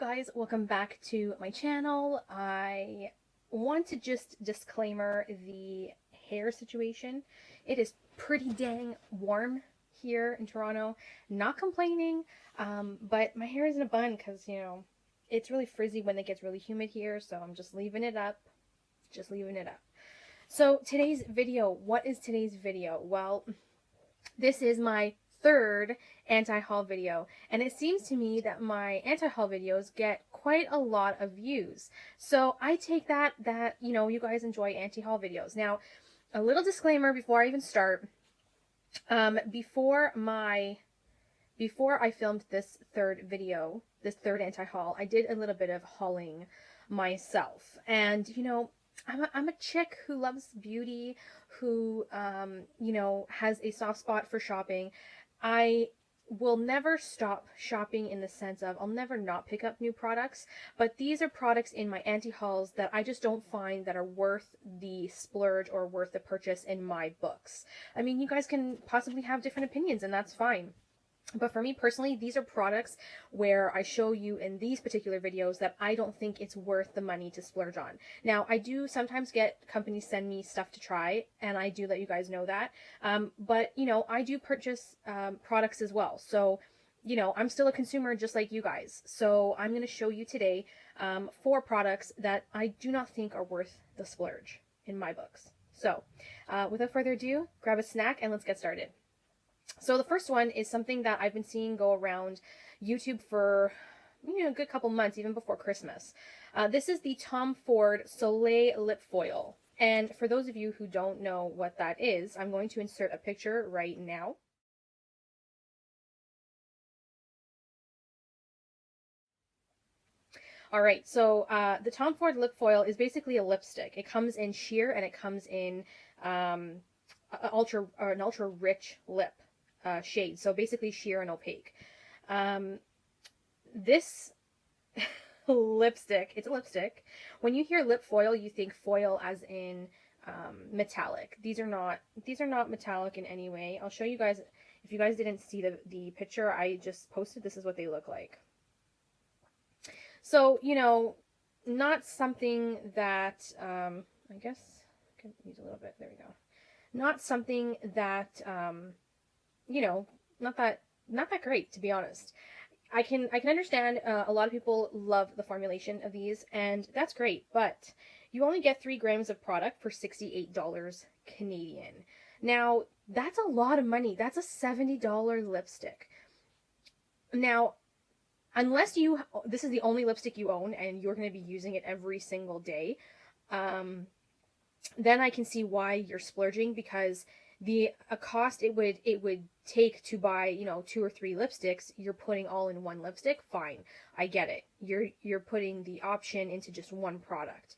guys, welcome back to my channel. I want to just disclaimer the hair situation. It is pretty dang warm here in Toronto. Not complaining, but my hair is in a bun because, it's really frizzy when it gets really humid here, so I'm just leaving it up. Just leaving it up. So today's video, what is today's video? Well, this is my third anti-haul video, and it seems to me that my anti-haul videos get quite a lot of views. So I take that you guys enjoy anti-haul videos. Now, a little disclaimer before I even start. Before I filmed this third video, this third anti-haul, I did a little bit of hauling myself. And I'm a chick who loves beauty, who has a soft spot for shopping. I will never stop shopping in the sense of I'll never not pick up new products, but these are products in my anti-hauls that I just don't find that are worth the splurge or worth the purchase in my books. I mean, you guys can possibly have different opinions, and that's fine. But for me personally, these are products where I show you in these particular videos that I don't think it's worth the money to splurge on. Now, I do sometimes get companies send me stuff to try, and I do let you guys know that. But I do purchase products as well. So, I'm still a consumer just like you guys. So I'm going to show you today 4 products that I do not think are worth the splurge in my books. So, without further ado, grab a snack and let's get started. So the first one is something that I've been seeing go around YouTube for a good couple months, even before Christmas. This is the Tom Ford Soleil Lip Foil. And for those of you who don't know what that is, I'm going to insert a picture right now. Alright, so the Tom Ford Lip Foil is basically a lipstick. It comes in sheer and it comes in an ultra rich lip shade, so basically sheer and opaque. This lipstick, it's a lipstick. When you hear lip foil, you think foil as in metallic. These are not metallic in any way. I'll show you guys. If you guys didn't see the picture I just posted, this is what they look like. So, not something that I guess I can use a little bit. There we go. Not something that not that great, to be honest. I can understand a lot of people love the formulation of these, and that's great, but you only get 3 grams of product for $68 Canadian. Now, that's a lot of money. That's a $70 lipstick. Now, unless this is the only lipstick you own and you're going to be using it every single day, then I can see why you're splurging, because the cost it would take to buy 2 or 3 lipsticks, you're putting all in one lipstick. Fine, I get it. You're putting the option into just one product.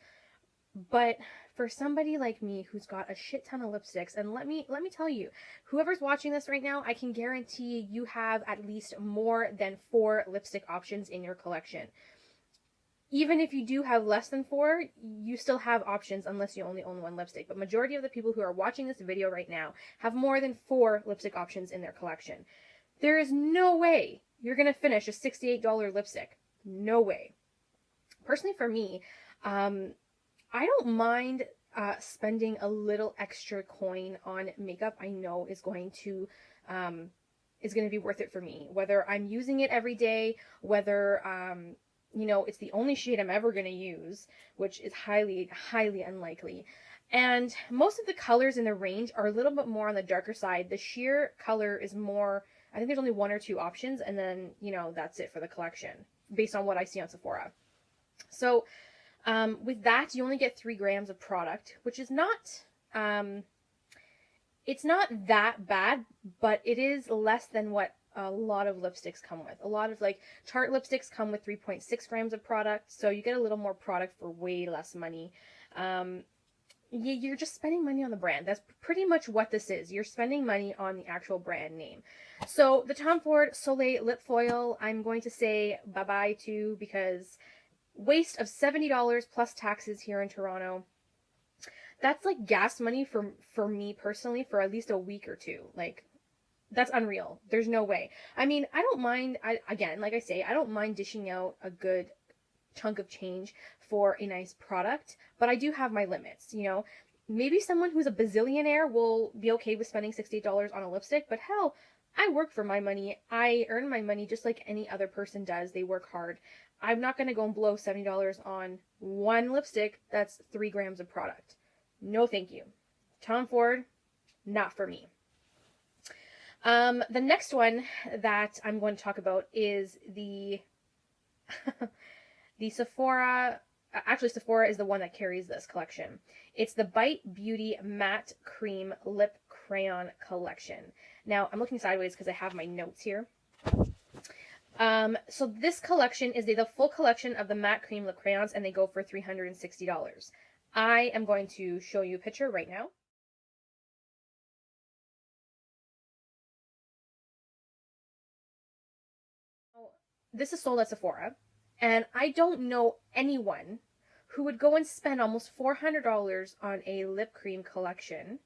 But for somebody like me who's got a shit ton of lipsticks, and let me tell you, whoever's watching this right now, I can guarantee you have at least more than 4 lipstick options in your collection. Even if you do have less than 4, you still have options unless you only own 1 lipstick. But majority of the people who are watching this video right now have more than 4 lipstick options in their collection. There is no way you're going to finish a $68 lipstick. No way. Personally, for me, I don't mind spending a little extra coin on makeup I know is going to be worth it for me. Whether I'm using it every day, whether it's the only shade I'm ever going to use, which is highly, highly unlikely. And most of the colors in the range are a little bit more on the darker side. The sheer color is more, I think there's only 1 or 2 options, and then, that's it for the collection, based on what I see on Sephora. So, with that, you only get 3 grams of product, which is not, it's not that bad, but it is less than what a lot of lipsticks come with. A lot of Tarte lipsticks come with 3.6 grams of product, so you get a little more product for way less money. You're just spending money on the brand. That's pretty much what this is. You're spending money on the actual brand name. So the Tom Ford Soleil Lip Foil, I'm going to say bye-bye to, because waste of $70 plus taxes here in Toronto. That's like gas money for me personally for at least a week or two. That's unreal. There's no way. I mean, I don't mind. Again, like I say, I don't mind dishing out a good chunk of change for a nice product, but I do have my limits, you know. Maybe someone who's a bazillionaire will be okay with spending $68 on a lipstick, but hell, I work for my money. I earn my money just like any other person does. They work hard. I'm not going to go and blow $70 on one lipstick that's 3 grams of product. No, thank you. Tom Ford, not for me. The next one that I'm going to talk about is the the Sephora. Actually, Sephora is the one that carries this collection. It's the Bite Beauty Matte Cream Lip Crayon Collection. Now, I'm looking sideways because I have my notes here. So this collection is the full collection of the matte cream lip crayons, and they go for $360. I am going to show you a picture right now. This is sold at Sephora, and I don't know anyone who would go and spend almost $400 on a lip cream collection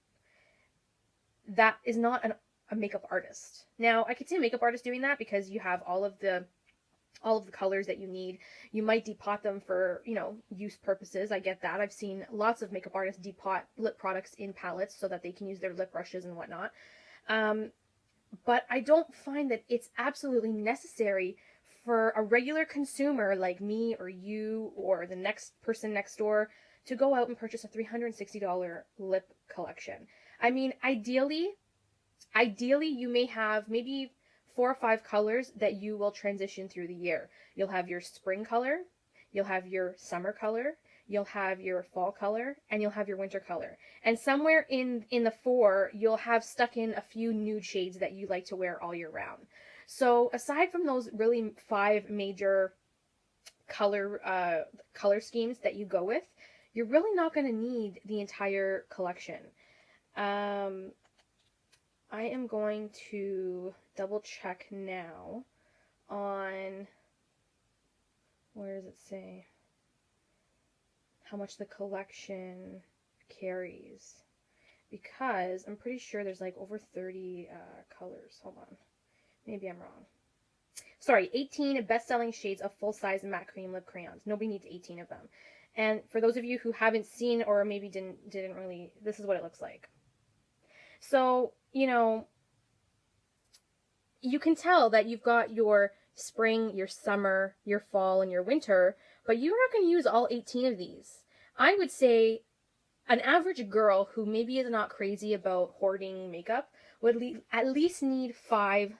that is not a makeup artist. Now, I could see a makeup artist doing that because you have all of the colors that you need. You might depot them for, you know, use purposes. I get that. I've seen lots of makeup artists depot lip products in palettes so that they can use their lip brushes and whatnot. But I don't find that it's absolutely necessary for a regular consumer like me or you or the next person next door to go out and purchase a $360 lip collection. I mean, ideally you may have maybe 4 or 5 colors that you will transition through the year. You'll have your spring color, you'll have your summer color, you'll have your fall color, and you'll have your winter color. And somewhere in the 4, you'll have stuck in a few nude shades that you like to wear all year round. So aside from those really 5 major color schemes that you go with, you're really not going to need the entire collection. I am going to double check now on, where does it say how much the collection carries, because I'm pretty sure there's like over 30 colors. Hold on. Maybe I'm wrong. Sorry, 18 best-selling shades of full-size matte cream lip crayons. Nobody needs 18 of them. And for those of you who haven't seen or maybe didn't really, this is what it looks like. So, you know, you can tell that you've got your spring, your summer, your fall, and your winter, but you're not going to use all 18 of these. I would say an average girl who maybe is not crazy about hoarding makeup would at least need 5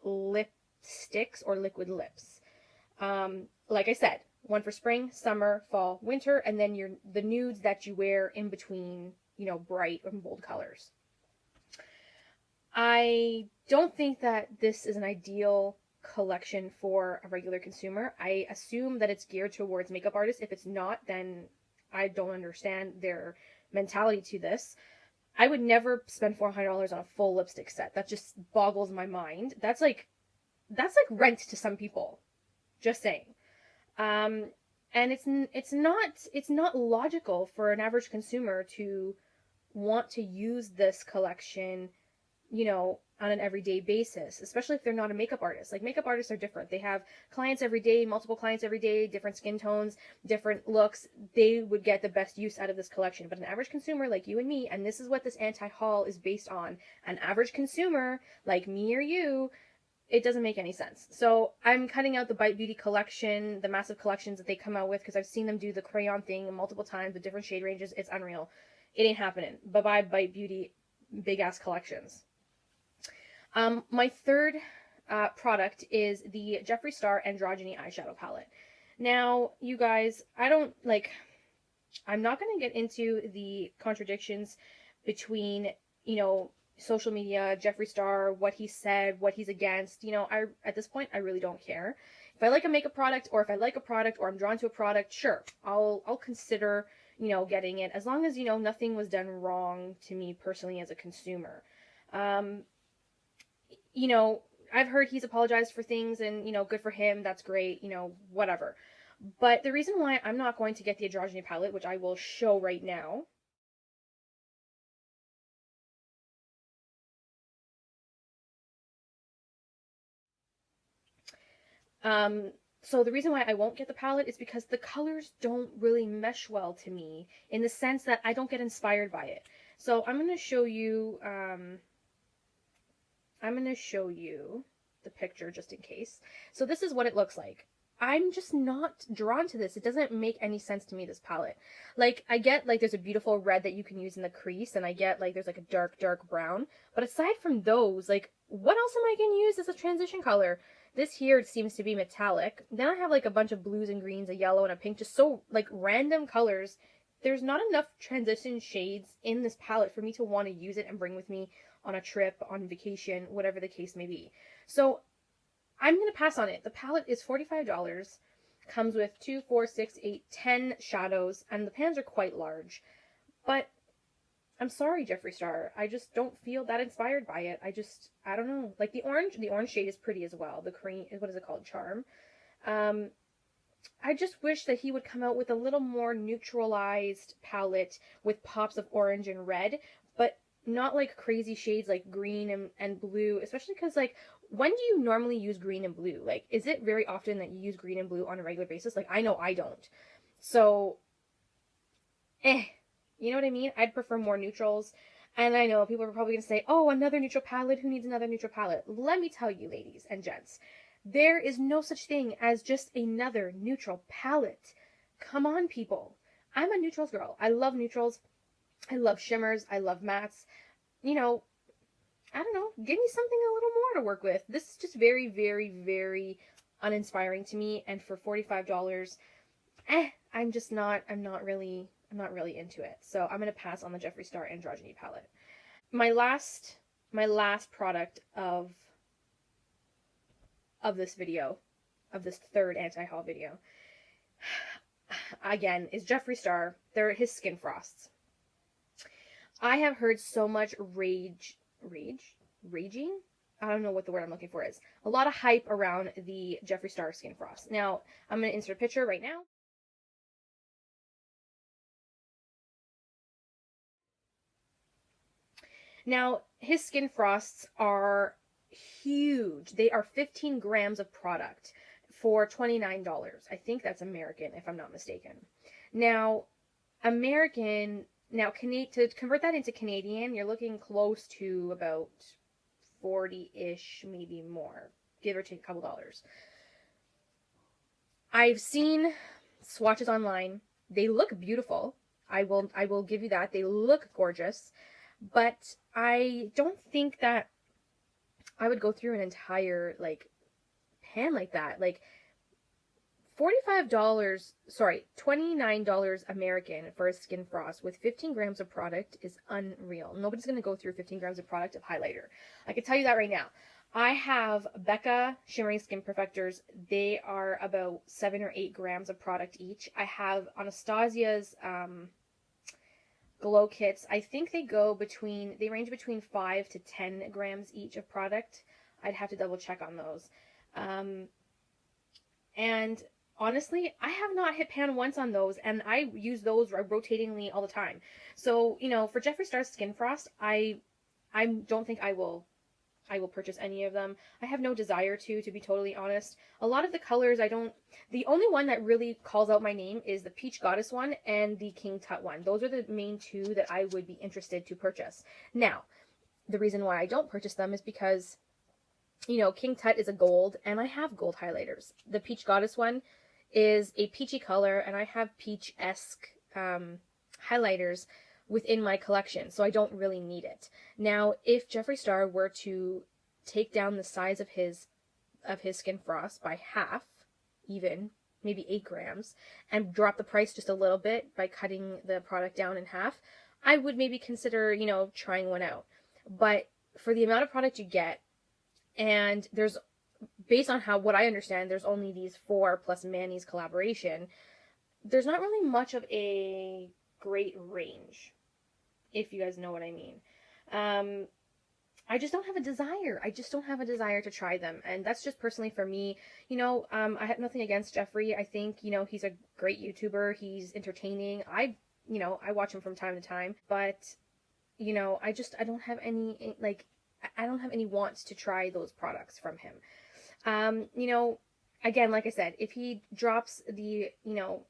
lipsticks or liquid lips. Like I said, one for spring, summer, fall, winter, and then the nudes that you wear in between, you know, bright and bold colors. I don't think that this is an ideal collection for a regular consumer. I assume that it's geared towards makeup artists. If it's not, then I don't understand their mentality to this. I would never spend $400 on a full lipstick set. That just boggles my mind. That's like rent to some people. Just saying. And it's not logical for an average consumer to want to use this collection, you know, on an everyday basis, especially if they're not a makeup artist. Like, makeup artists are different. They have clients every day, multiple clients every day, different skin tones, different looks. They would get the best use out of this collection. But an average consumer like you and me, and this is what this anti-haul is based on, an average consumer like me or you, it doesn't make any sense. So I'm cutting out the Bite Beauty collection, the massive collections that they come out with, because I've seen them do the crayon thing multiple times with different shade ranges. It's unreal. It ain't happening. Bye-bye Bite Beauty big-ass collections. My third product is the Jeffree Star Androgyny Eyeshadow Palette. Now, you guys, I'm not going to get into the contradictions between, you know, social media, Jeffree Star, what he said, what he's against. You know, at this point, I really don't care. If I like a makeup product, or if I like a product, or I'm drawn to a product, sure, I'll consider, you know, getting it, as long as, you know, nothing was done wrong to me personally as a consumer. You know, I've heard he's apologized for things, and, you know, good for him, that's great, you know, whatever. But the reason why I'm not going to get the Androgyny palette, which I will show right now, So the reason why I won't get the palette is because the colors don't really mesh well to me, in the sense that I don't get inspired by it. So I'm going to show you, the picture just in case. So this is what it looks like. I'm just not drawn to this. It doesn't make any sense to me, this palette. Like, I get, like, there's a beautiful red that you can use in the crease, and I get, like, there's, like, a dark, dark brown. But aside from those, like, what else am I going to use as a transition color? This here seems to be metallic. Then I have, like, a bunch of blues and greens, a yellow and a pink, just so, like, random colors. There's not enough transition shades in this palette for me to want to use it and bring with me on a trip, on vacation, whatever the case may be. So I'm going to pass on it. The palette is $45, comes with 2, 4, 6, 8, 10 shadows, and the pans are quite large. But I'm sorry, Jeffree Star. I just don't feel that inspired by it. I don't know. Like, the orange shade is pretty as well. The cream, what is it called? Charm. I just wish that he would come out with a little more neutralized palette with pops of orange and red, but not like crazy shades like green and blue, especially because, like, when do you normally use green and blue? Like, is it very often that you use green and blue on a regular basis? Like, I know I don't. So, you know what I mean? I'd prefer more neutrals. And I know people are probably going to say, oh, another neutral palette. Who needs another neutral palette? Let me tell you, ladies and gents, there is no such thing as just another neutral palette. Come on, people. I'm a neutrals girl. I love neutrals. I love shimmers. I love mattes. You know, I don't know. Give me something a little more to work with. This is just very, very, very uninspiring to me. And for $45, I'm not really into it. So I'm going to pass on the Jeffree Star Androgyny palette. My last product of this video, of this third anti-haul video, again, is Jeffree Star. They're his Skin Frosts. I have heard so much raging? I don't know what the word I'm looking for is. A lot of hype around the Jeffree Star Skin Frost. Now, I'm going to insert a picture right now. Now, his Skin Frosts are huge. They are 15 grams of product for $29. I think that's American, if I'm not mistaken. Now, to convert that into Canadian, you're looking close to about 40-ish, maybe more, give or take a couple dollars. I've seen swatches online. They look beautiful. I will give you that. They look gorgeous. But I don't think that I would go through an entire, like, pan like that. Like, $29 American for a Skin Frost with 15 grams of product is unreal. Nobody's going to go through 15 grams of product of highlighter. I can tell you that right now. I have Becca Shimmering Skin Perfectors. They are about 7 or 8 grams of product each. I have Anastasia's Glow Kits. I think they range between 5 to 10 grams each of product. I'd have to double check on those. And honestly, I have not hit pan once on those, and I use those rotatingly all the time. So, you know, for Jeffree Star's Skin Frost, I don't think I will purchase any of them. I have no desire to be totally honest. A lot of the colors the only one that really calls out my name is the Peach Goddess one and the King Tut one. Those are the main two that I would be interested to purchase. Now, the reason why I don't purchase them is because, you know, King Tut is a gold, and I have gold highlighters. The Peach Goddess one is a peachy color, and I have peach-esque highlighters within my collection, so I don't really need it. Now, if Jeffree Star were to take down the size of his Skin Frost by half, even, maybe 8 grams, and drop the price just a little bit by cutting the product down in half, I would maybe consider, you know, trying one out. But for the amount of product you get, and there's, based on what I understand, there's only these 4 plus Manny's collaboration, there's not really much of a great range, if you guys know what I mean. I just don't have a desire. I just don't have a desire to try them. And that's just personally for me. You know, I have nothing against Jeffree. I think, you know, he's a great YouTuber. He's entertaining. I watch him from time to time. But, you know, I don't have any, like, I don't have any wants to try those products from him. You know, again, like I said, if he drops the, you know,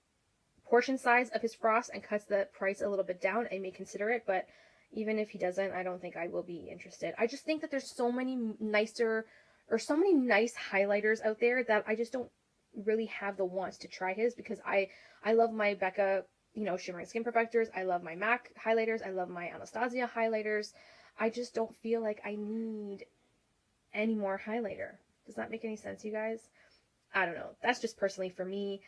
portion size of his frost and cuts the price a little bit down, I may consider it, but even if he doesn't, I don't think I will be interested. I just think that there's so many nicer, or so many nice highlighters out there that I just don't really have the wants to try his, because I love my Becca, you know, Shimmering Skin Perfectors. I love my MAC highlighters. I love my Anastasia highlighters. I just don't feel like I need any more highlighter. Does that make any sense, you guys? I don't know. That's just personally for me.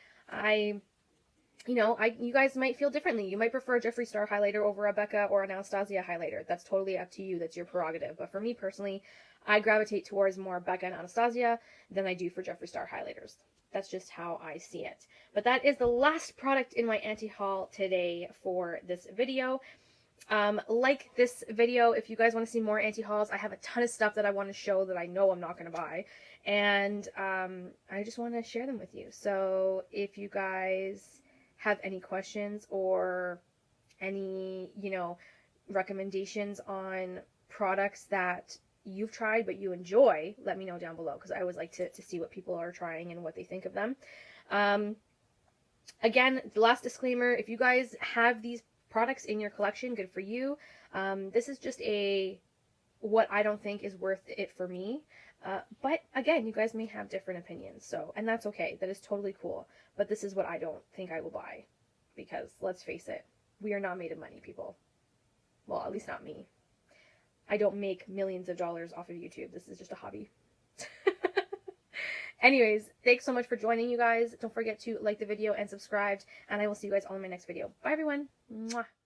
You guys might feel differently. You might prefer a Jeffree Star highlighter over a Becca or an Anastasia highlighter. That's totally up to you. That's your prerogative. But for me personally, I gravitate towards more Becca and Anastasia than I do for Jeffree Star highlighters. That's just how I see it. But that is the last product in my anti-haul today for this video. Like this video if you guys want to see more anti-hauls. I have a ton of stuff that I want to show that I know I'm not going to buy. And I just want to share them with you. So if you guys have any questions or any, you know, recommendations on products that you've tried but you enjoy, let me know down below, because I always like to see what people are trying and what they think of them. Again, the last disclaimer, if you guys have these products in your collection, good for you. This is just what I don't think is worth it for me. But again, you guys may have different opinions, so, and that's okay. That is totally cool. But this is what I don't think I will buy, because let's face it, we are not made of money, people. Well, at least not me. I don't make millions of dollars off of YouTube. This is just a hobby. Anyways, thanks so much for joining, you guys. Don't forget to like the video and subscribe, and I will see you guys all in my next video. Bye, everyone. Mwah.